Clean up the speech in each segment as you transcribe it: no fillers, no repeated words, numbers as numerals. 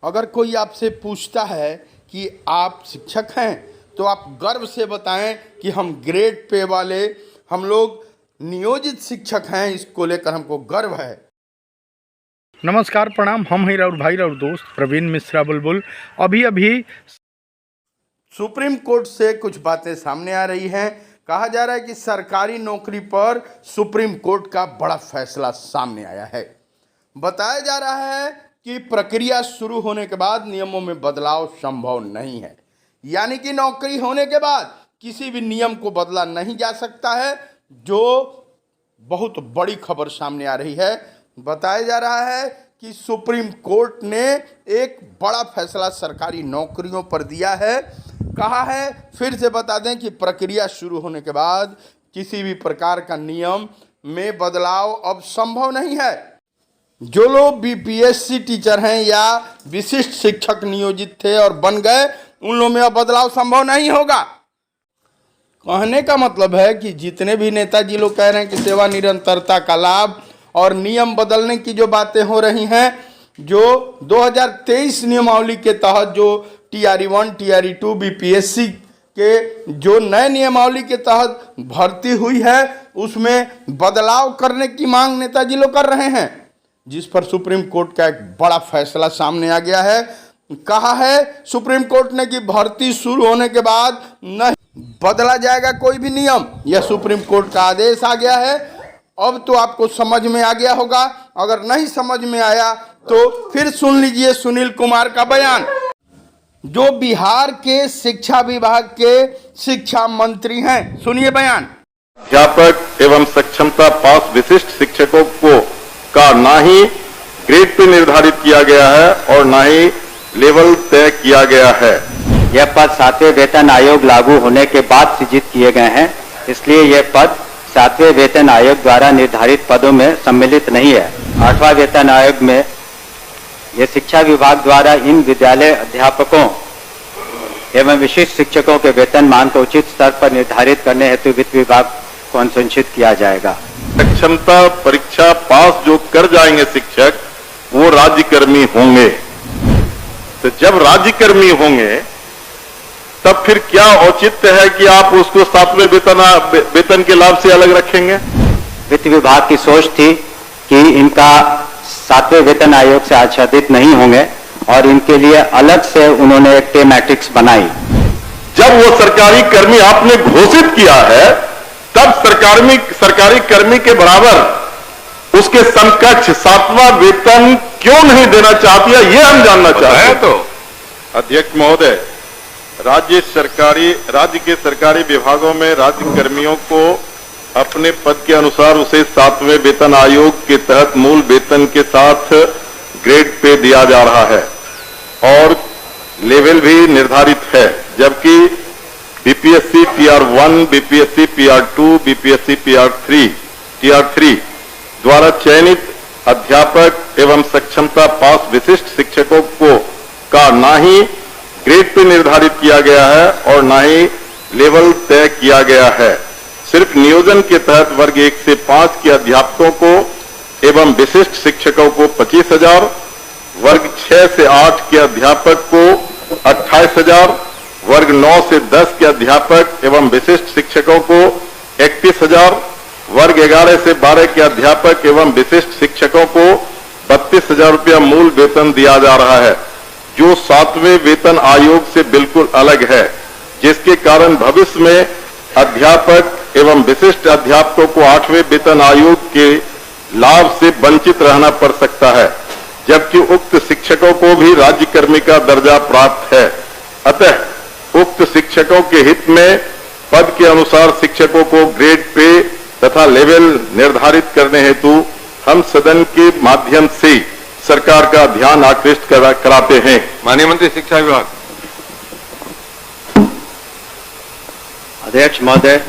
अगर कोई आपसे पूछता है कि आप शिक्षक हैं तो आप गर्व से बताएं कि हम ग्रेड पे वाले हम लोग नियोजित शिक्षक हैं, इसको लेकर हमको गर्व है। नमस्कार, प्रणाम। हम हैं राउर भाई राउर दोस्त प्रवीण मिश्रा बुलबुल। अभी सुप्रीम कोर्ट से कुछ बातें सामने आ रही हैं। कहा जा रहा है कि सरकारी नौकरी पर सुप्रीम कोर्ट का बड़ा फैसला सामने आया है। बताया जा रहा है कि प्रक्रिया शुरू होने के बाद नियमों में बदलाव संभव नहीं है, यानी कि नौकरी होने के बाद किसी भी नियम को बदला नहीं जा सकता है, जो बहुत बड़ी खबर सामने आ रही है। बताया जा रहा है कि सुप्रीम कोर्ट ने एक बड़ा फैसला सरकारी नौकरियों पर दिया है। कहा है, फिर से बता दें कि प्रक्रिया शुरू होने के बाद किसी भी प्रकार का नियम में बदलाव अब संभव नहीं है। जो लोग बीपीएससी टीचर हैं या विशिष्ट शिक्षक नियोजित थे और बन गए, उन लोगों में अब बदलाव संभव नहीं होगा। कहने का मतलब है कि जितने भी नेताजी लोग कह रहे हैं कि सेवा निरंतरता का लाभ और नियम बदलने की जो बातें हो रही हैं, जो 2023 नियमावली के तहत जो TRE1 TRE2 बीपीएससी के जो नए नियमावली के तहत भर्ती हुई है, उसमें बदलाव करने की मांग नेताजी लोग कर रहे हैं, जिस पर सुप्रीम कोर्ट का एक बड़ा फैसला सामने आ गया है। कहा है सुप्रीम कोर्ट ने कि भर्ती शुरू होने के बाद नहीं बदला जाएगा कोई भी नियम। यह सुप्रीम कोर्ट का आदेश आ गया है। अब तो आपको समझ में आ गया होगा। अगर नहीं समझ में आया तो फिर सुन लीजिए सुनील कुमार का बयान, जो बिहार के शिक्षा विभाग के शिक्षा मंत्री हैं। सुनिए बयान। अध्यापक एवं सक्षमता पास विशिष्ट शिक्षकों को का ना ही ग्रेड पे निर्धारित किया गया है और ना ही लेवल तय किया गया है। यह पद 7वें वेतन आयोग लागू होने के बाद सृजित किए गए हैं, इसलिए यह पद 7वें वेतन आयोग द्वारा निर्धारित पदों में सम्मिलित नहीं है। 8वां वेतन आयोग में यह शिक्षा विभाग द्वारा इन विद्यालय अध्यापकों एवं विशिष्ट शिक्षकों के वेतनमान को उचित स्तर पर निर्धारित करने हेतु वित्त विभाग को अनुशंसित किया जाएगा। सक्षमता परीक्षा पास जो कर जाएंगे शिक्षक, वो राज्यकर्मी होंगे। तो जब राज्यकर्मी होंगे तब फिर क्या औचित्य है कि आप उसको 7वें वेतन के लाभ से अलग रखेंगे? वित्त विभाग की सोच थी कि इनका 7वें वेतन आयोग से आच्छादित नहीं होंगे और इनके लिए अलग से उन्होंने एक पे मैट्रिक्स बनाई। जब वो सरकारी कर्मी आपने घोषित किया है, तब सरकारी कर्मी के बराबर उसके समकक्ष 7वां वेतन क्यों नहीं देना चाहती है, ये हम जानना चाहते हैं। तो अध्यक्ष महोदय, राज्य के सरकारी विभागों में राज्य कर्मियों को अपने पद के अनुसार उसे 7वें वेतन आयोग के तहत मूल वेतन के साथ ग्रेड पे दिया जा रहा है और लेवल भी निर्धारित है। जबकि BPSC PR1, BPSC PR2, BPSC TR3 द्वारा चयनित अध्यापक एवं सक्षमता पास विशिष्ट शिक्षकों को का ना ही ग्रेड पे निर्धारित किया गया है और ना ही लेवल तय किया गया है। सिर्फ नियोजन के तहत वर्ग 1 से 5 के अध्यापकों को एवं विशिष्ट शिक्षकों को 25,000, वर्ग 6 से 8 के अध्यापक को 28,000, वर्ग 9 से 10 के अध्यापक एवं विशिष्ट शिक्षकों को 31,000, वर्ग 11 से 12 के अध्यापक एवं विशिष्ट शिक्षकों को 32,000 रुपया मूल वेतन दिया जा रहा है, जो 7वें वेतन आयोग से बिल्कुल अलग है, जिसके कारण भविष्य में अध्यापक एवं विशिष्ट अध्यापकों को 8वें वेतन आयोग के लाभ से वंचित रहना पड़ सकता है, जबकि उक्त शिक्षकों को भी राज्यकर्मी का दर्जा प्राप्त है। अतः उक्त शिक्षकों के हित में पद के अनुसार शिक्षकों को ग्रेड पे तथा लेवल निर्धारित करने हेतु हम सदन के माध्यम से सरकार का ध्यान आकृष्ट कराते हैं। माननीय मंत्री शिक्षा विभाग। अध्यक्ष महोदय,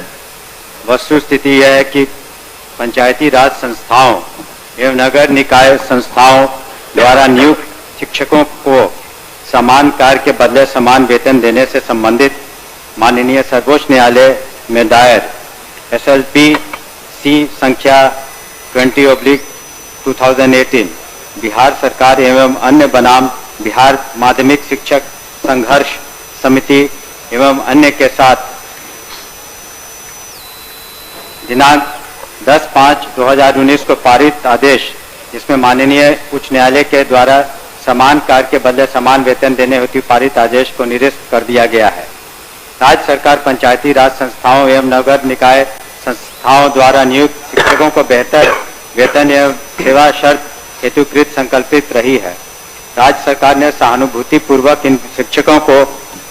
वस्तु स्थिति यह है कि पंचायती राज संस्थाओं एवं नगर निकाय संस्थाओं द्वारा नियुक्त शिक्षकों को समान कार्य के बदले समान वेतन देने से संबंधित माननीय सर्वोच्च न्यायालय में दायर SLP-C संख्या 20/2018 बिहार सरकार एवं अन्य बनाम बिहार माध्यमिक शिक्षक संघर्ष समिति एवं अन्य के साथ दिनांक 10/5/2019 को पारित आदेश, जिसमें माननीय उच्च न्यायालय के द्वारा समान कार्य के बदले समान वेतन देने हेतु पारित आदेश को निरस्त कर दिया गया है। राज्य सरकार पंचायती राज संस्थाओं एवं नगर निकाय संस्थाओं द्वारा नियुक्त शिक्षकों को बेहतर वेतन एवं सेवा शर्त हेतुकृत संकल्पित रही है। राज्य सरकार ने सहानुभूति पूर्वक इन शिक्षकों को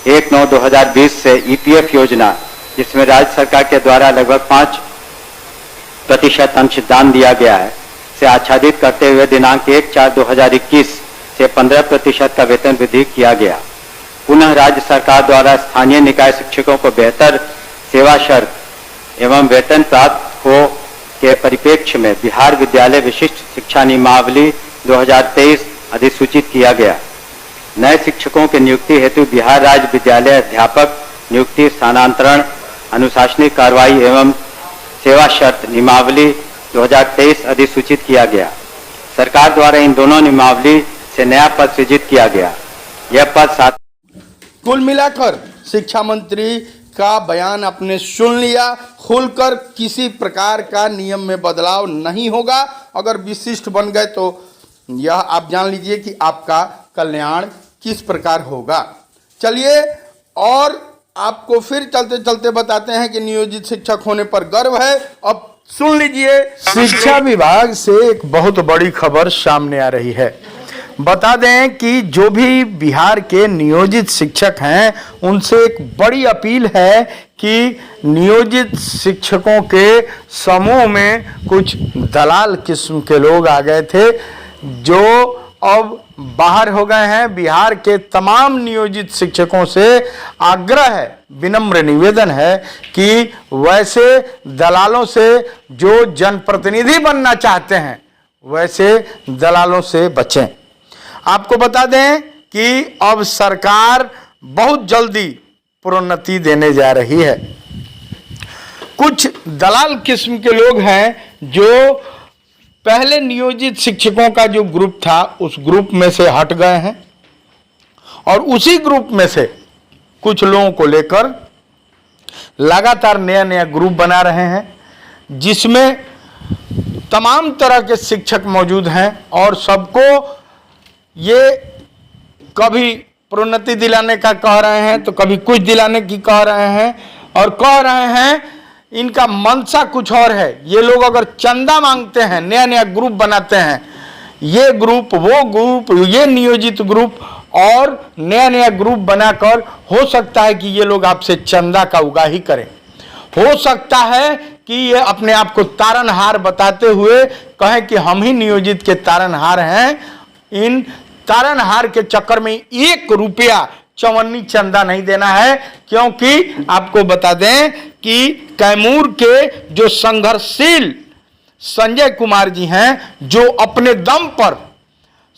1/9/2020 से ईपीएफ योजना, जिसमें राज्य सरकार के द्वारा लगभग 5% अंशदान दिया गया है, से आच्छादित करते हुए दिनांक 1/4/2021 से 15% का वेतन वृद्धि किया गया। पुनः राज्य सरकार द्वारा स्थानीय निकाय शिक्षकों को बेहतर सेवा शर्त एवं वेतन प्राप्त हो के परिप्रेक्ष्य में बिहार विद्यालय विशिष्ट शिक्षा नियमावली 2023 अधिसूचित किया गया। नए शिक्षकों की नियुक्ति हेतु बिहार राज्य विद्यालय अध्यापक नियुक्ति, स्थानांतरण, अनुशासनिक कार्रवाई एवं सेवा शर्त नियमावली 2023 अधिसूचित किया गया। सरकार द्वारा इन दोनों नियमावली से नया पद सृजित किया गया। यह पद कुल मिलाकर शिक्षा मंत्री का बयान आपने सुन लिया। खुलकर किसी प्रकार का नियम में बदलाव नहीं होगा। अगर विशिष्ट बन गए तो यह आप जान लीजिए कि आपका कल्याण किस प्रकार होगा। चलिए और आपको फिर चलते चलते बताते हैं कि नियोजित शिक्षक होने पर गर्व है। अब सुन लीजिए, शिक्षा विभाग से एक बहुत बड़ी खबर सामने आ रही है। बता दें कि जो भी बिहार के नियोजित शिक्षक हैं उनसे एक बड़ी अपील है कि नियोजित शिक्षकों के समूह में कुछ दलाल किस्म के लोग आ गए थे जो अब बाहर हो गए हैं। बिहार के तमाम नियोजित शिक्षकों से आग्रह है, विनम्र निवेदन है कि वैसे दलालों से जो जनप्रतिनिधि बनना चाहते हैं वैसे दलालों से बचें। आपको बता दें कि अब सरकार बहुत जल्दी प्रोन्नति देने जा रही है। कुछ दलाल किस्म के लोग हैं जो पहले नियोजित शिक्षकों का जो ग्रुप था उस ग्रुप में से हट गए हैं और उसी ग्रुप में से कुछ लोगों को लेकर लगातार नया नया ग्रुप बना रहे हैं, जिसमें तमाम तरह के शिक्षक मौजूद हैं और सबको ये कभी प्रोन्नति दिलाने का कह रहे हैं तो कभी कुछ दिलाने की कह रहे हैं और कह रहे हैं इनका मंशा कुछ और है। ये लोग अगर चंदा मांगते हैं, नया नया ग्रुप बनाते हैं, ये ग्रुप वो ग्रुप, ये नियोजित ग्रुप और नया नया ग्रुप बनाकर हो सकता है कि ये लोग आपसे चंदा का उगाही करें। हो सकता है कि ये अपने आप को तारनहार बताते हुए कहें कि हम ही नियोजित के तारनहार हैं। इन तारनहार के चक्कर में 1 रुपया चवन्नी चंदा नहीं देना है, क्योंकि आपको बता दें कि कैमूर के जो संघर्षशील संजय कुमार जी हैं, जो अपने दम पर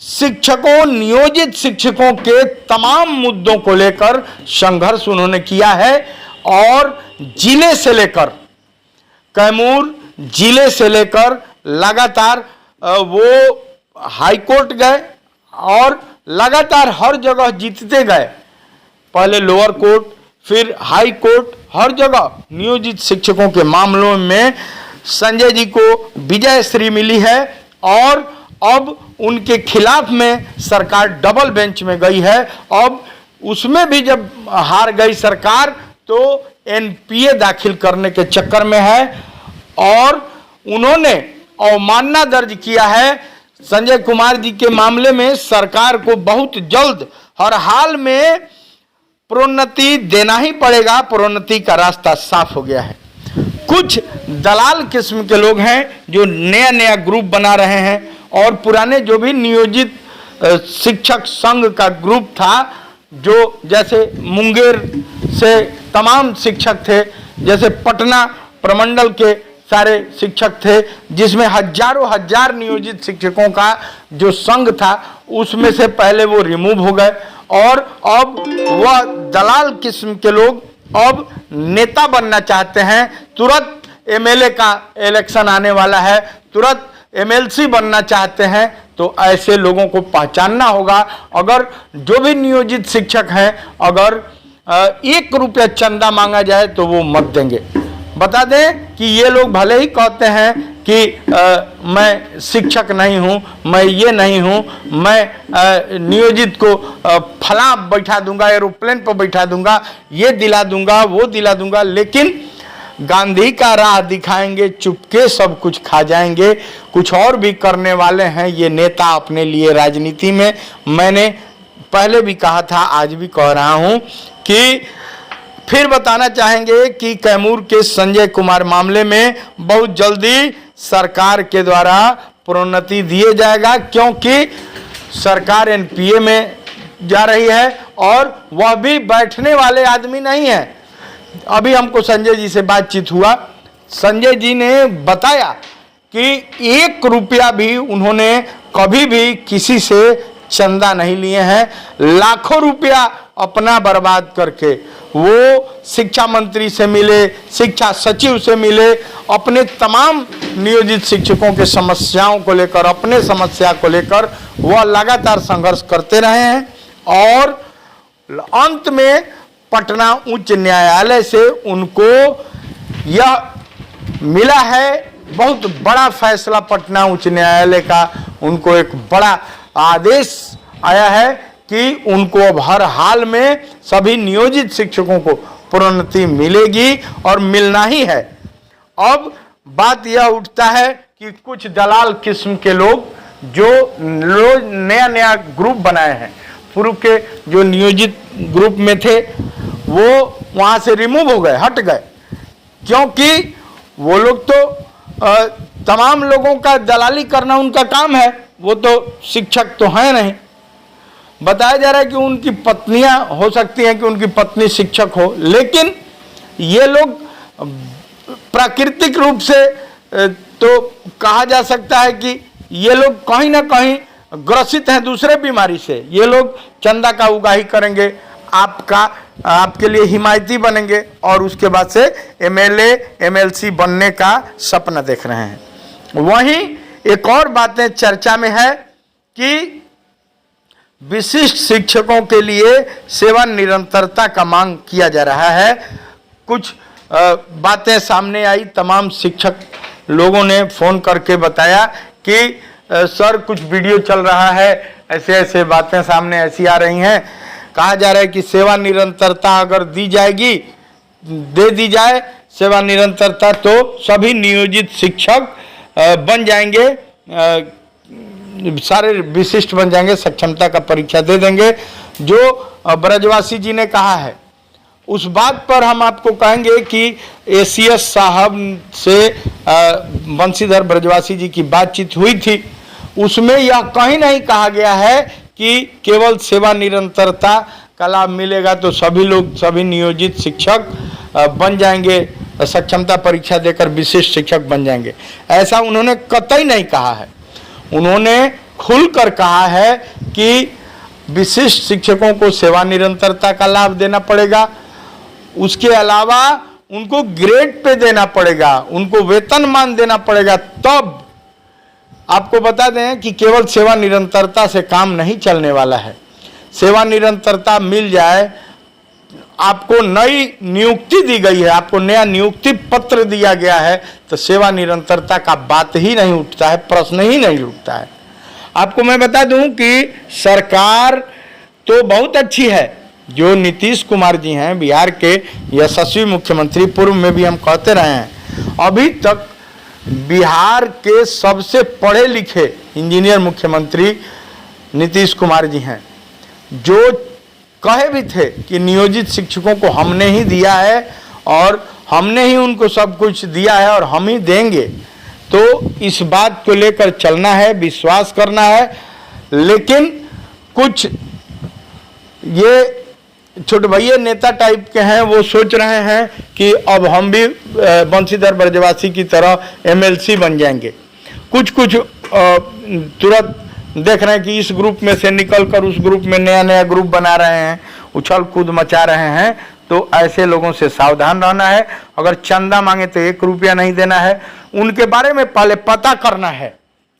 शिक्षकों, नियोजित शिक्षकों के तमाम मुद्दों को लेकर संघर्ष उन्होंने किया है और जिले से लेकर कैमूर जिले से लेकर लगातार वो हाईकोर्ट गए और लगातार हर जगह जीतते गए। पहले लोअर कोर्ट, फिर हाई कोर्ट, हर जगह नियोजित शिक्षकों के मामलों में संजय जी को विजय श्री मिली है और अब उनके खिलाफ में सरकार डबल बेंच में गई है। अब उसमें भी जब हार गई सरकार तो एनपीए दाखिल करने के चक्कर में है और उन्होंने अवमानना दर्ज किया है संजय कुमार जी के मामले में। सरकार को बहुत जल्द हर हाल में प्रोन्नति देना ही पड़ेगा। प्रोन्नति का रास्ता साफ हो गया है। कुछ दलाल किस्म के लोग हैं जो नया नया ग्रुप बना रहे हैं और पुराने जो भी नियोजित शिक्षक संघ का ग्रुप था, जो जैसे मुंगेर से तमाम शिक्षक थे, जैसे पटना प्रमंडल के सारे शिक्षक थे, जिसमें हजारों हजार नियोजित शिक्षकों का जो संघ था उसमें से पहले वो रिमूव हो गए और अब वह दलाल किस्म के लोग अब नेता बनना चाहते हैं। तुरंत एमएलए का इलेक्शन आने वाला है, तुरंत एमएलसी बनना चाहते हैं तो ऐसे लोगों को पहचानना होगा। अगर जो भी नियोजित शिक्षक हैं, अगर 1 रुपया चंदा मांगा जाए तो वो मत देंगे। बता दें कि ये लोग भले ही कहते हैं कि मैं शिक्षक नहीं हूँ, मैं ये नहीं हूँ, मैं नियोजित को फला बैठा दूंगा, एरोप्लेन पर बैठा दूंगा, ये दिला दूंगा, वो दिला दूंगा, लेकिन गांधी का राह दिखाएंगे, चुपके सब कुछ खा जाएंगे। कुछ और भी करने वाले हैं ये नेता अपने लिए राजनीति में। मैंने पहले भी कहा था, आज भी कह रहा हूं कि फिर बताना चाहेंगे कि कैमूर के संजय कुमार मामले में बहुत जल्दी सरकार के द्वारा प्रोन्नति दिए जाएगा, क्योंकि सरकार एनपीए में जा रही है और वह भी बैठने वाले आदमी नहीं है। अभी हमको संजय जी से बातचीत हुआ, संजय जी ने बताया कि 1 रुपया भी उन्होंने कभी भी किसी से चंदा नहीं लिए हैं। लाखों रुपया अपना बर्बाद करके वो शिक्षा मंत्री से मिले, शिक्षा सचिव से मिले, अपने तमाम नियोजित शिक्षकों के समस्याओं को लेकर, अपने समस्या को लेकर वह लगातार संघर्ष करते रहे हैं और अंत में पटना उच्च न्यायालय से उनको यह मिला है, बहुत बड़ा फैसला पटना उच्च न्यायालय का उनको एक बड़ा आदेश आया है कि उनको अब हर हाल में सभी नियोजित शिक्षकों को प्रोन्नति मिलेगी और मिलना ही है। अब बात यह उठता है कि कुछ दलाल किस्म के लोग जो नया नया ग्रुप बनाए हैं, पूर्व के जो नियोजित ग्रुप में थे वो वहां से रिमूव हो गए, हट गए, क्योंकि वो लोग तो तमाम लोगों का दलाली करना उनका काम है, वो तो शिक्षक तो हैं नहीं। बताया जा रहा है कि उनकी पत्नियां हो सकती हैं कि उनकी पत्नी शिक्षक हो, लेकिन ये लोग प्राकृतिक रूप से तो कहा जा सकता है कि ये लोग कहीं ना कहीं ग्रसित हैं दूसरे बीमारी से। ये लोग चंदा का उगाही करेंगे, आपके लिए हिमायती बनेंगे और उसके बाद से एमएलए एमएलसी बनने का सपना देख रहे हैं। वहीं एक और बातें चर्चा में है कि विशिष्ट शिक्षकों के लिए सेवा निरंतरता का मांग किया जा रहा है। कुछ बातें सामने आई, तमाम शिक्षक लोगों ने फोन करके बताया कि सर कुछ वीडियो चल रहा है, ऐसे ऐसे बातें सामने ऐसी आ रही हैं, कहा जा रहा है कि सेवा निरंतरता अगर दी जाएगी, दे दी जाए सेवा निरंतरता तो सभी नियोजित शिक्षक बन जाएंगे, सारे विशिष्ट बन जाएंगे, सक्षमता का परीक्षा दे देंगे। जो ब्रजवासी जी ने कहा है उस बात पर हम आपको कहेंगे कि एसीएस साहब से बंशीधर ब्रजवासी जी की बातचीत हुई थी, उसमें यह कहीं नहीं कहा गया है कि केवल सेवा निरंतरता का लाभ मिलेगा तो सभी लोग, सभी नियोजित शिक्षक बन जाएंगे, सक्षमता परीक्षा देकर विशिष्ट शिक्षक बन जाएंगे। ऐसा उन्होंने कतई नहीं कहा है। उन्होंने खुलकर कहा है कि विशिष्ट शिक्षकों को सेवा निरंतरता का लाभ देना पड़ेगा, उसके अलावा उनको ग्रेड पे देना पड़ेगा, उनको वेतनमान देना पड़ेगा। तब आपको बता दें कि केवल सेवा निरंतरता से काम नहीं चलने वाला है। सेवा निरंतरता मिल जाए, आपको नई नियुक्ति दी गई है, आपको नया नियुक्ति पत्र दिया गया है, तो सेवा निरंतरता का बात ही नहीं उठता है, प्रश्न ही नहीं उठता है। आपको मैं बता दूं कि सरकार तो बहुत अच्छी है। जो नीतीश कुमार जी हैं, बिहार के यशस्वी मुख्यमंत्री, पूर्व में भी हम कहते रहे हैं, अभी तक बिहार के सबसे पढ़े लिखे इंजीनियर मुख्यमंत्री नीतीश कुमार जी हैं, जो कहे भी थे कि नियोजित शिक्षकों को हमने ही दिया है और हमने ही उनको सब कुछ दिया है और हम ही देंगे। तो इस बात को लेकर चलना है, विश्वास करना है। लेकिन कुछ ये छोटे भैया नेता टाइप के हैं, वो सोच रहे हैं कि अब हम भी बंशीधर ब्रजवासी की तरह एमएलसी बन जाएंगे। कुछ तुरंत देख रहे हैं कि इस ग्रुप में से निकलकर उस ग्रुप में नया नया ग्रुप बना रहे हैं, उछल कूद मचा रहे हैं। तो ऐसे लोगों से सावधान रहना है। अगर चंदा मांगे तो 1 रुपया नहीं देना है। उनके बारे में पहले पता करना है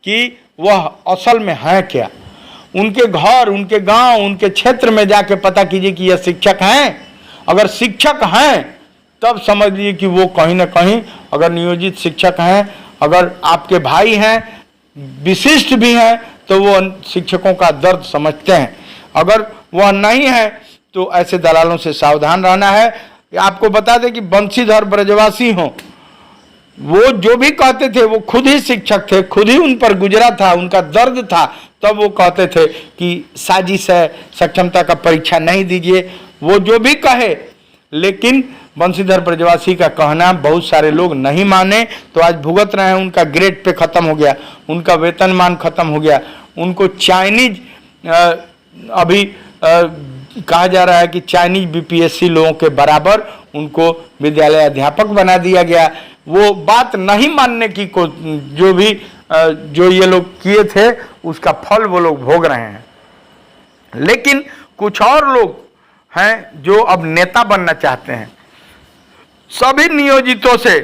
कि वह असल में है क्या। उनके घर, उनके गांव, उनके क्षेत्र में जाके पता कीजिए कि यह शिक्षक हैं। अगर शिक्षक हैं तब समझ लीजिए कि वो कहीं ना कहीं अगर नियोजित शिक्षक हैं, अगर आपके भाई हैं, विशिष्ट भी हैं, तो वो शिक्षकों का दर्द समझते हैं। अगर वह नहीं है तो ऐसे दलालों से सावधान रहना है। आपको बता दें कि बंशीधर ब्रजवासी हों, वो जो भी कहते थे वो खुद ही शिक्षक थे, खुद ही उन पर गुजरा था, उनका दर्द था, तब वो कहते थे कि साजिश है, सक्षमता का परीक्षा नहीं दीजिए, वो जो भी कहे। लेकिन बंशीधर ब्रजवासी का कहना बहुत सारे लोग नहीं माने, तो आज भुगत रहे हैं। उनका ग्रेड पे खत्म हो गया, उनका वेतनमान खत्म हो गया, उनको चाइनीज अभी कहा जा रहा है कि चाइनीज बीपीएससी लोगों के बराबर उनको विद्यालय अध्यापक बना दिया गया। वो बात नहीं मानने की को जो ये लोग किए थे उसका फल वो लोग भोग रहे हैं। लेकिन कुछ और लोग हैं जो अब नेता बनना चाहते हैं। सभी नियोजितों से,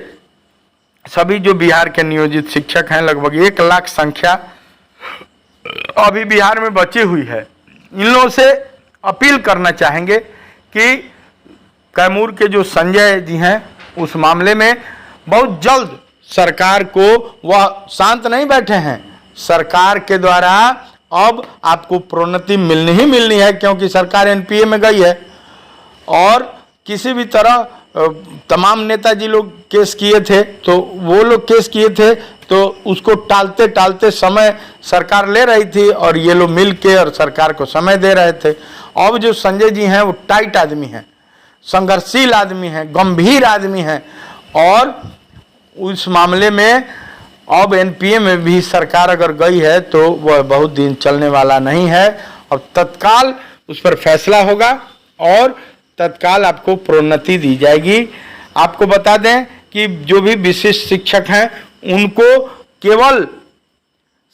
सभी जो बिहार के नियोजित शिक्षक हैं, लगभग 1 लाख संख्या अभी बिहार में बची हुई है। इन लोगों से अपील करना चाहेंगे कि कैमूर के जो संजय जी हैं उस मामले में बहुत जल्द सरकार को, वह शांत नहीं बैठे हैं, सरकार के द्वारा अब आपको प्रोन्नति मिलनी ही मिलनी है, क्योंकि सरकार एनपीए में गई है। और किसी भी तरह तमाम नेताजी लोग केस किए थे, तो वो लोग केस किए थे तो उसको टालते टालते समय सरकार ले रही थी और ये लोग मिल के और सरकार को समय दे रहे थे। अब जो संजय जी हैं वो टाइट आदमी हैं, संघर्षशील आदमी हैं, गंभीर आदमी हैं, और उस मामले में अब एनपीए में भी सरकार अगर गई है तो वह बहुत दिन चलने वाला नहीं है। अब तत्काल उस पर फैसला होगा और तत्काल आपको प्रोन्नति दी जाएगी। आपको बता दें कि जो भी विशिष्ट शिक्षक हैं उनको केवल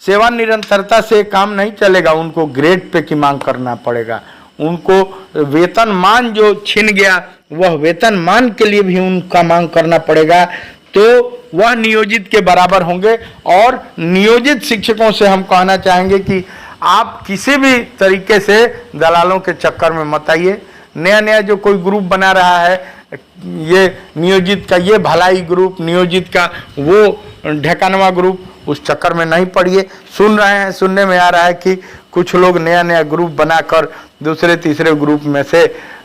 सेवा निरंतरता से काम नहीं चलेगा, उनको ग्रेड पे की मांग करना पड़ेगा। उनको वेतनमान जो छिन गया वह वेतनमान के लिए भी उनका मांग करना पड़ेगा, तो वह नियोजित के बराबर होंगे। और नियोजित शिक्षकों से हम कहना चाहेंगे कि आप किसी भी तरीके से दलालों के चक्कर में मत आइए। नया नया जो कोई ग्रुप बना रहा है, ये नियोजित का ये भलाई ग्रुप, नियोजित का वो ढेकानवा ग्रुप, उस चक्कर में नहीं पड़िए। सुन रहे हैं, सुनने में आ रहा है कि कुछ लोग नया नया ग्रुप बनाकर दूसरे तीसरे ग्रुप में से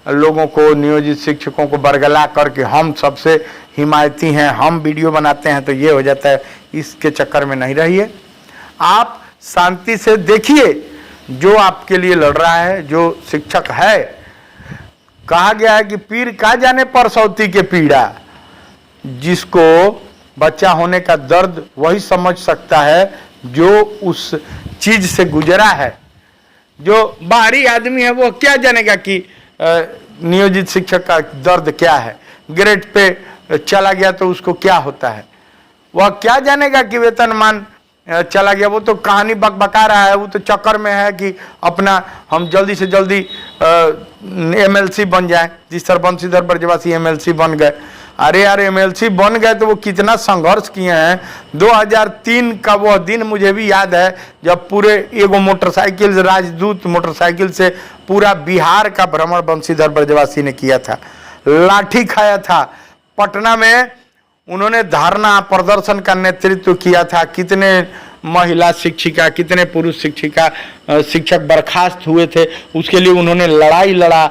लोगों को, नियोजित शिक्षकों को बरगला करके हम सबसे हिमायती हैं, हम वीडियो बनाते हैं तो ये हो जाता है। इसके चक्कर में नहीं रहिए। आप शांति से देखिए जो आपके लिए लड़ रहा है, जो शिक्षक है। कहा गया है कि पीर का जाने परसौती के पीड़ा, जिसको बच्चा होने का दर्द वही समझ सकता है जो उस चीज से गुजरा है। जो बाहरी आदमी है वो क्या जानेगा कि नियोजित शिक्षक का दर्द क्या है, ग्रेड पे चला गया तो उसको क्या होता है, वह क्या जानेगा कि वेतनमान चला गया। वो तो कहानी बकबका रहा है, वो तो चक्कर में है कि अपना हम जल्दी से जल्दी एमएलसी बन जाए, जिस तरह बंशीधर ब्रजवासी एमएलसी बन गए। अरे यार, एमएलसी बन गए तो वो कितना संघर्ष किए हैं। 2003 का वह दिन मुझे भी याद है जब पूरे एगो मोटरसाइकिल, राजदूत मोटरसाइकिल से पूरा बिहार का भ्रमण बंशीधर ब्रजवासी ने किया था, लाठी खाया था। पटना में उन्होंने धरना प्रदर्शन का नेतृत्व किया था। कितने महिला शिक्षिका, कितने पुरुष शिक्षक बर्खास्त हुए थे, उसके लिए उन्होंने लड़ाई लड़ा।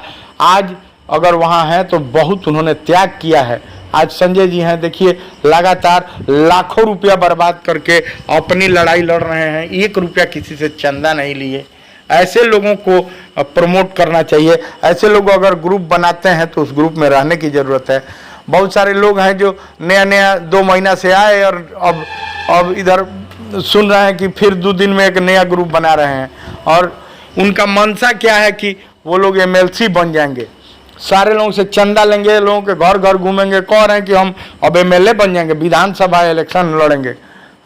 आज अगर वहाँ हैं तो बहुत उन्होंने त्याग किया है। आज संजय जी हैं, देखिए लगातार लाखों रुपया बर्बाद करके अपनी लड़ाई लड़ रहे हैं, 1 रुपया किसी से चंदा नहीं लिए। ऐसे लोगों को प्रमोट करना चाहिए। ऐसे लोग अगर ग्रुप बनाते हैं तो उस ग्रुप में रहने की ज़रूरत है। बहुत सारे लोग हैं जो नया नया 2 महीना से आए और अब इधर सुन रहे हैं कि फिर 2 दिन में एक नया ग्रुप बना रहे हैं, और उनका मनसा क्या है कि वो लोग एमएलसी बन जाएंगे, सारे लोगों से चंदा लेंगे, लोगों के घर घर घूमेंगे, कह रहे हैं कि हम अब एमएलए बन जाएंगे, विधानसभा इलेक्शन लड़ेंगे।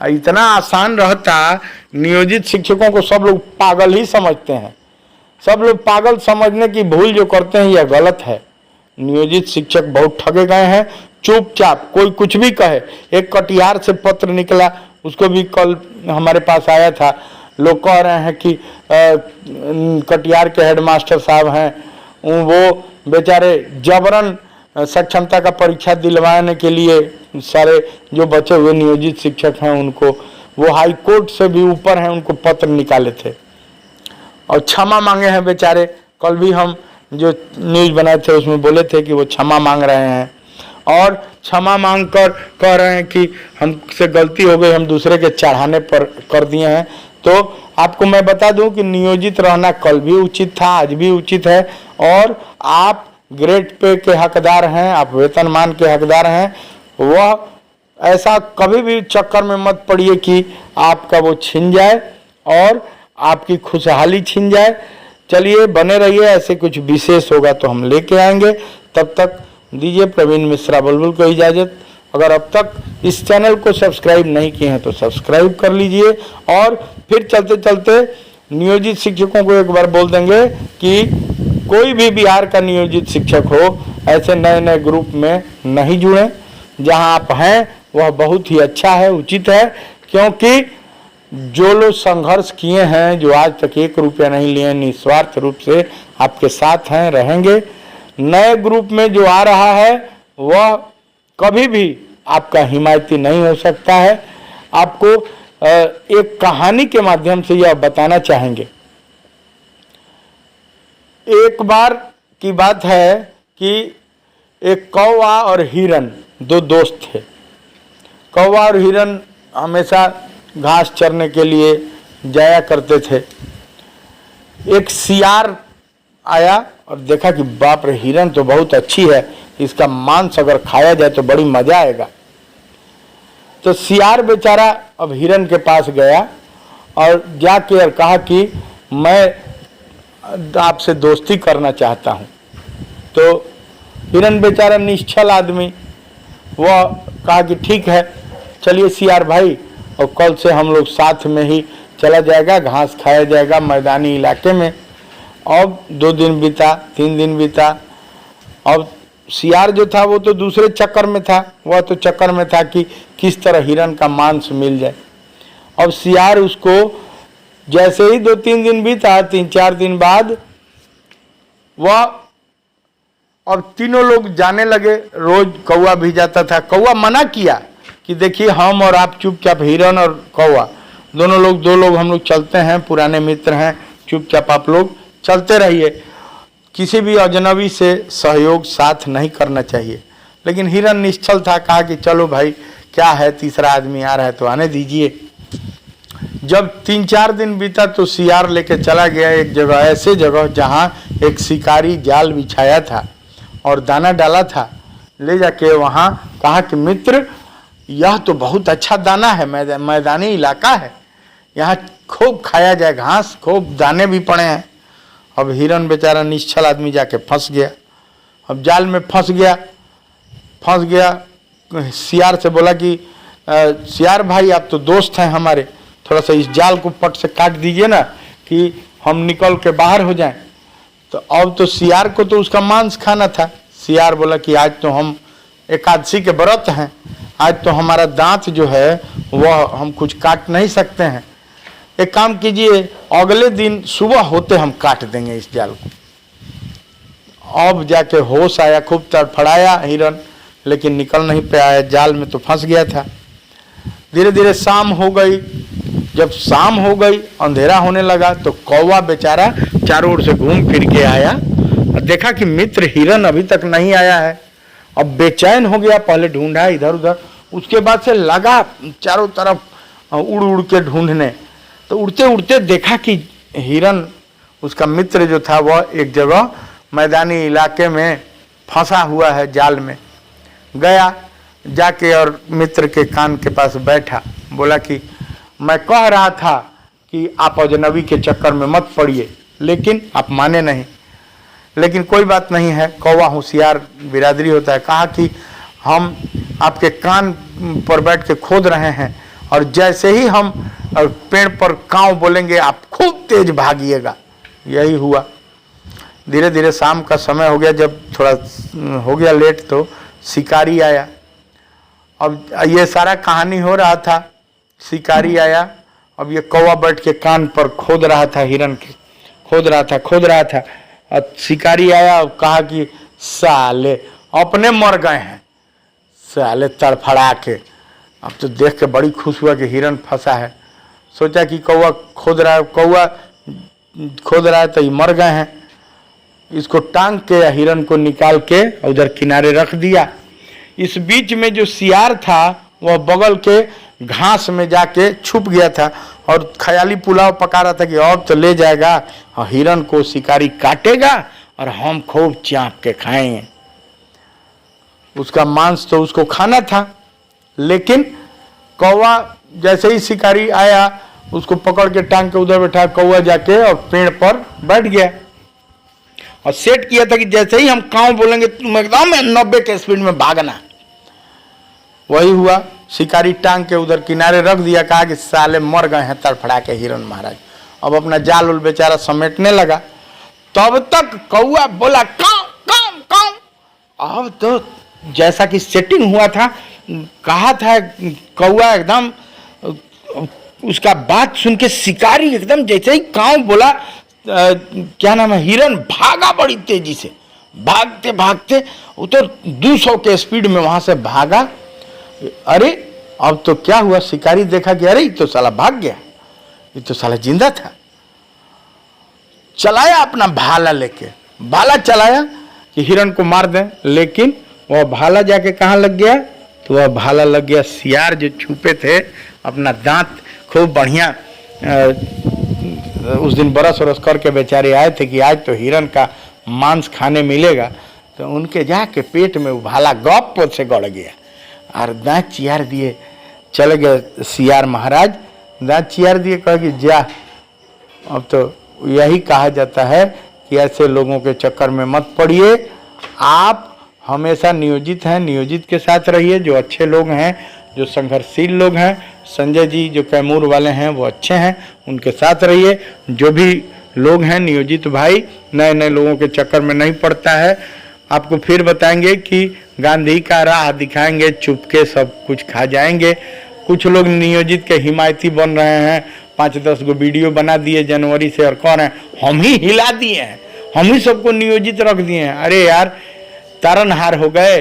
इतना आसान रहता। नियोजित शिक्षकों को सब लोग पागल ही समझते हैं। सब लोग पागल समझने की भूल जो करते हैं यह गलत है। नियोजित शिक्षक बहुत ठगे गए हैं। चुपचाप कोई कुछ भी कहे। एक कटिहार से पत्र निकला, उसको भी कल हमारे पास आया था। लोग कह रहे हैं कि कटिहार के हेडमास्टर साहब हैं, वो बेचारे जबरन सक्षमता का परीक्षा दिलवाने के लिए सारे जो बचे हुए नियोजित शिक्षक हैं उनको, वो हाई कोर्ट से भी ऊपर हैं, उनको पत्र निकाले थे और क्षमा मांगे हैं बेचारे। कल भी हम जो न्यूज़ बनाए थे उसमें बोले थे कि वो क्षमा मांग रहे हैं और क्षमा मांग कर कह रहे हैं कि हमसे गलती हो गई, हम दूसरे के चढ़ाने पर कर दिए हैं। तो आपको मैं बता दूं कि नियोजित रहना कल भी उचित था, आज भी उचित है और आप ग्रेड पे के हकदार हैं, आप वेतनमान के हकदार हैं। वह ऐसा कभी भी चक्कर में मत पड़िए कि आपका वो छिन जाए और आपकी खुशहाली छिन जाए। चलिए बने रहिए, ऐसे कुछ विशेष होगा तो हम लेके आएंगे। तब तक दीजिए प्रवीण मिश्रा बुलबुल को इजाज़त। अगर अब तक इस चैनल को सब्सक्राइब नहीं किए हैं तो सब्सक्राइब कर लीजिए और फिर चलते चलते नियोजित शिक्षकों को एक बार बोल देंगे कि कोई भी बिहार का नियोजित शिक्षक हो ऐसे नए नए ग्रुप में नहीं जुड़ें। जहां आप हैं वह बहुत ही अच्छा है, उचित है, क्योंकि जो लोग संघर्ष किए हैं, जो आज तक 1 रुपया नहीं लिए, निस्वार्थ रूप से आपके साथ हैं, रहेंगे। नए ग्रुप में जो आ रहा है वह कभी भी आपका हिमायती नहीं हो सकता है। आपको एक कहानी के माध्यम से यह बताना चाहेंगे। एक बार की बात है कि एक कौवा और हिरन 2 दोस्त थे। कौवा और हिरन हमेशा घास चरने के लिए जाया करते थे। एक सियार आया और देखा कि बाप रे, हिरन तो बहुत अच्छी है, इसका मांस अगर खाया जाए तो बड़ी मजा आएगा। तो सियार बेचारा अब हिरन के पास गया और जाके और कहा कि मैं आपसे दोस्ती करना चाहता हूँ। तो हिरन बेचारा निश्चल आदमी, वह कहा कि ठीक है, चलिए सियार भाई, और कल से हम लोग साथ में ही चला जाएगा, घास खाया जाएगा मैदानी इलाके में। अब 2 दिन बीता, 3 दिन बीता। अब सियार जो था वो तो दूसरे चक्कर में था, वह तो चक्कर में था कि किस तरह हिरन का मांस मिल जाए। अब सियार उसको जैसे ही 2-3 दिन बीता, 3-4 दिन बाद वह, अब तीनों लोग जाने लगे। रोज कौवा भी जाता था। कौवा मना किया कि देखिए हम और आप चुपचाप, हिरन और कौवा दोनों लोग, 2 लोग हम लोग चलते हैं, पुराने मित्र हैं, चुपचाप आप लोग चलते रहिए, किसी भी अजनबी से सहयोग साथ नहीं करना चाहिए। लेकिन हिरन निश्चल था, कहा कि चलो भाई क्या है, तीसरा आदमी आ रहा है तो आने दीजिए। जब 3-4 दिन बीता तो सियार लेके चला गया एक जगह, ऐसे जगह जहां एक शिकारी जाल बिछाया था और दाना डाला था। ले जाके वहां कहा कि मित्र, यह तो बहुत अच्छा दाना है, मैदानी इलाका है, यहाँ खूब खाया जाए घास, खूब दाने भी पड़े हैं। अब हिरन बेचारा निश्चल आदमी जाके फंस गया। अब जाल में फंस गया। सियार से बोला कि सियार भाई, आप तो दोस्त हैं हमारे, थोड़ा सा इस जाल को पट से काट दीजिए ना कि हम निकल के बाहर हो जाएं। तो अब तो सियार को तो उसका मांस खाना था। सियार बोला कि आज तो हम एकादशी के व्रत हैं, आज तो हमारा दांत जो है वह हम कुछ काट नहीं सकते हैं। एक काम कीजिए, अगले दिन सुबह होते हम काट देंगे इस जाल को। अब जाके होश आया, खूब तड़फड़ाया हिरन, लेकिन निकल नहीं पाया, जाल में तो फंस गया था। धीरे धीरे शाम हो गई। जब शाम हो गई, अंधेरा होने लगा, तो कौवा बेचारा चारों ओर से घूम फिर के आया और देखा कि मित्र हिरन अभी तक नहीं आया है। अब बेचैन हो गया, पहले ढूंढा इधर उधर, उसके बाद से लगा चारों तरफ उड़ उड़ के ढूंढने। तो उड़ते उड़ते देखा कि हिरन, उसका मित्र जो था, वह एक जगह मैदानी इलाके में फंसा हुआ है जाल में। गया जाके और मित्र के कान के पास बैठा, बोला कि मैं कह रहा था कि आप अजनबी के चक्कर में मत पड़िए, लेकिन आप माने नहीं। लेकिन कोई बात नहीं है, कौवा होशियार बिरादरी होता है। कहा कि हम आपके कान पर बैठ के खोद रहे हैं और जैसे ही हम पेड़ पर कांव बोलेंगे आप खूब तेज भागिएगा। यही हुआ। धीरे धीरे शाम का समय हो गया। जब थोड़ा हो गया लेट तो शिकारी आया। अब ये सारा कहानी हो रहा था शिकारी आया। अब ये कौवा बैठ के कान पर खोद रहा था, हिरन के खोद रहा था। और शिकारी आया और कहा कि साले अपने मर गए हैं, साले तड़फड़ा के। अब तो देख के बड़ी खुश हुआ कि हिरन फंसा है। सोचा कि कौवा खोद रहा है तो ये मर गए हैं, इसको टांग के या हिरन को निकाल के उधर किनारे रख दिया। इस बीच में जो सियार था वह बगल के घास में जाके छुप गया था और ख्याली पुलाव पका रहा था कि अब तो ले जाएगा और हिरन को शिकारी काटेगा और हम खूब चाँप के खाएंगे। उसका मांस तो उसको खाना था, लेकिन कौवा जैसे ही शिकारी आया उसको पकड़ के टांग के उधर बैठा, कौवा जाके और पेड़ पर बैठ गया और सेट किया था कि जैसे ही हम काँव बोलेंगे तुम एकदम 90 के स्पीड में भागना। वही हुआ, शिकारी टांग के उधर किनारे रख दिया, कहा कि साले मर गए हैं तड़फड़ा के हिरन महाराज। अब अपना जाल उल बेचारा समेटने लगा। तब तक कौवा बोला काँव काँव काँव। अब तो जैसा कि सेटिंग हुआ था, कहा था कौवा एकदम, उसका बात सुन के शिकारी एकदम जैसे ही काँव बोला, क्या नाम है, हिरन भागा बड़ी तेजी से, भागते भागते वो तो 200 के स्पीड में वहां से भागा। अरे अब तो क्या हुआ, शिकारी देखा कि अरे ये तो साला भाग गया, ये तो साला जिंदा था। चलाया अपना भाला लेके, भाला चलाया कि हिरन को मार दें, लेकिन वह भाला जाके कहाँ लग गया, तो वह भाला लग गया सियार जो छुपे थे। अपना दांत खूब बढ़िया उस दिन बरस वरस करके बेचारे आए थे कि आज तो हिरन का मांस खाने मिलेगा, तो उनके जाके पेट में वो भाला गप से गड़ गया और दांत चियार दिए चले गए सियार महाराज। दांत चियार दिए, कहा कि जा। अब तो यही कहा जाता है कि ऐसे लोगों के चक्कर में मत पड़िए, आप हमेशा नियोजित हैं, नियोजित के साथ रहिए। जो अच्छे लोग हैं, जो संघर्षशील लोग हैं, संजय जी जो कैमूर वाले हैं वो अच्छे हैं, उनके साथ रहिए। जो भी लोग हैं नियोजित भाई, नए नए लोगों के चक्कर में नहीं पड़ता है। आपको फिर बताएंगे कि गांधी का राह दिखाएंगे, चुपके सब कुछ खा जाएंगे। कुछ लोग नियोजित के हिमायती बन रहे हैं, 5-10 गो वीडियो बना दिए जनवरी से, और कौन है, हम ही हिला दिए हैं, हम ही सबको नियोजित रख दिए हैं। अरे यार तारनहार हो गए,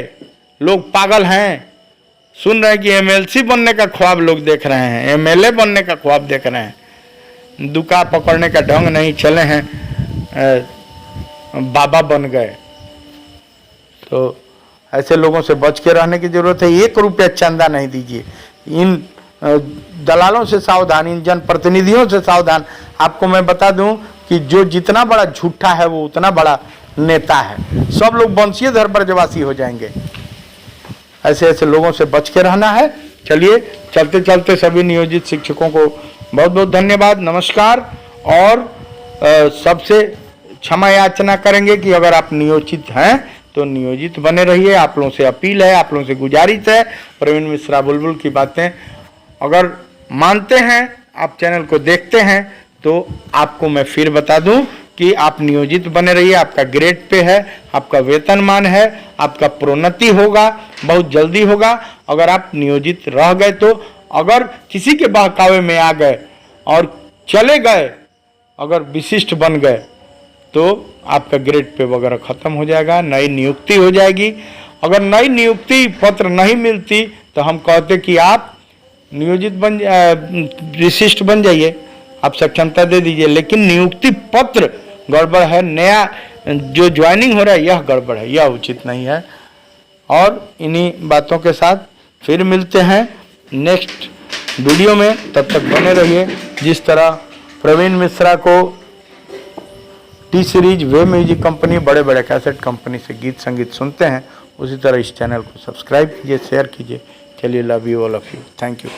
लोग पागल हैं। सुन रहे हैं कि एमएलसी बनने का ख्वाब लोग देख रहे हैं, एमएलए बनने का ख्वाब देख रहे हैं, दुका पकड़ने का ढंग नहीं चले हैं, बाबा बन गए। तो ऐसे लोगों से बच के रहने की जरूरत है। 1 रुपया चंदा नहीं दीजिए। इन दलालों से सावधान, इन जनप्रतिनिधियों से सावधान। आपको मैं बता दूं कि जो जितना बड़ा झूठा है वो उतना बड़ा नेता है। सब लोग वंशीधर ब्रजवासी हो जाएंगे। ऐसे ऐसे लोगों से बच के रहना है। चलिए, चलते चलते सभी नियोजित शिक्षकों को बहुत बहुत धन्यवाद, नमस्कार। और सबसे क्षमा याचना करेंगे कि अगर आप नियोजित हैं तो नियोजित बने रहिए। आप लोगों से अपील है, आप लोगों से गुजारिश है। प्रवीण मिश्रा बुलबुल की बातें अगर मानते हैं, आप चैनल को देखते हैं, तो आपको मैं फिर बता दूं कि आप नियोजित बने रहिए। आपका ग्रेड पे है, आपका वेतनमान है, आपका प्रोन्नति होगा, बहुत जल्दी होगा अगर आप नियोजित रह गए तो। अगर किसी के बहकावे में आ गए और चले गए, अगर विशिष्ट बन गए, तो आपका ग्रेड पे वगैरह खत्म हो जाएगा, नई नियुक्ति हो जाएगी। अगर नई नियुक्ति पत्र नहीं मिलती तो हम कहते कि आप नियोजित विशिष्ट बन जाइए, आप सक्षमता दे दीजिए। लेकिन नियुक्ति पत्र गड़बड़ है, नया जो ज्वाइनिंग हो रहा है यह गड़बड़ है, यह उचित नहीं है। और इन्हीं बातों के साथ फिर मिलते हैं नेक्स्ट वीडियो में। तब तक बने रहिए। जिस तरह प्रवीण मिश्रा को टी सीरीज, वे म्यूजिक कंपनी, बड़े बड़े कैसेट कंपनी से गीत संगीत सुनते हैं, उसी तरह इस चैनल को सब्सक्राइब कीजिए, शेयर कीजिए। चलिए, love you all of you, thank you.